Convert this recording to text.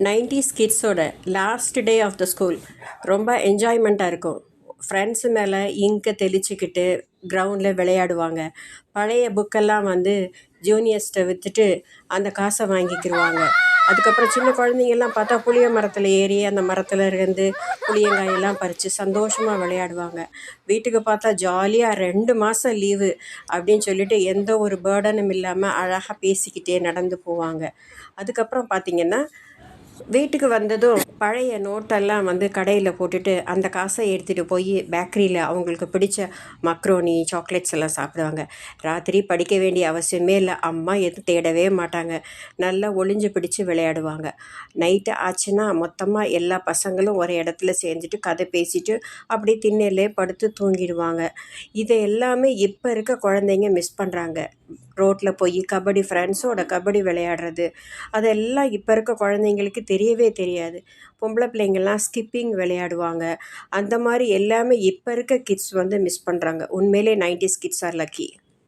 90s கிட்ஸோட last day of the school ரொம்ப என்ஜாய்மெண்ட்டாக இருக்கும். ஃப்ரெண்ட்ஸு மேலே இங்கை தெளிச்சிக்கிட்டு கிரவுண்டில் விளையாடுவாங்க. பழைய புக்கெல்லாம் வந்து ஜூனியர்ஸ்ட்டை விற்றுட்டு அந்த காசை வாங்கிக்கிடுவாங்க. அதுக்கப்புறம் சின்ன குழந்தைங்கள்லாம் பார்த்தா புளிய மரத்தில் ஏறி அந்த மரத்தில் இருந்து புளியங்காயெல்லாம் பறித்து சந்தோஷமாக விளையாடுவாங்க. வீட்டுக்கு பார்த்தா ஜாலியாக 2 மாதம் லீவு அப்படின்னு சொல்லிட்டு எந்த ஒரு பேர்டனும் இல்லாமல் அழகாக பேசிக்கிட்டே நடந்து போவாங்க. அதுக்கப்புறம் பார்த்திங்கன்னா வீட்டுக்கு வந்ததும் பழைய நோட்டெல்லாம் வந்து கடையில் போட்டுட்டு அந்த காசை எடுத்துகிட்டு போய் பேக்கரியில் அவங்களுக்கு பிடிச்ச மக்ரோனி சாக்லேட்ஸ் எல்லாம் சாப்பிடுவாங்க. ராத்திரி படிக்க வேண்டிய அவசியமே இல்லை. அம்மா எதுவும் தேடவே மாட்டாங்க. நல்லா ஒளிஞ்சு பிடிச்சு விளையாடுவாங்க. நைட்டு ஆச்சுன்னா மொத்தமாக எல்லா பசங்களும் ஒரு இடத்துல சேர்ந்துட்டு கதை பேசிட்டு அப்படியே திண்ணையிலே படுத்து தூங்கிடுவாங்க. இதை எல்லாமே இப்போ இருக்க குழந்தைங்க மிஸ் பண்ணுறாங்க. ரோட்டில் போய் கபடி ஃப்ரெண்ட்ஸோட கபடி விளையாடுறது அதெல்லாம் இப்போ இருக்க குழந்தைங்களுக்கு தெரியவே தெரியாது. பொம்பளை பிள்ளைங்கள்லாம் ஸ்கிப்பிங் விளையாடுவாங்க. அந்த மாதிரி எல்லாமே இப்போ இருக்க கிட்ஸ் வந்து மிஸ் பண்ணுறாங்க. உண்மையிலே 90s கிட்ஸ் ஆர் லக்கி.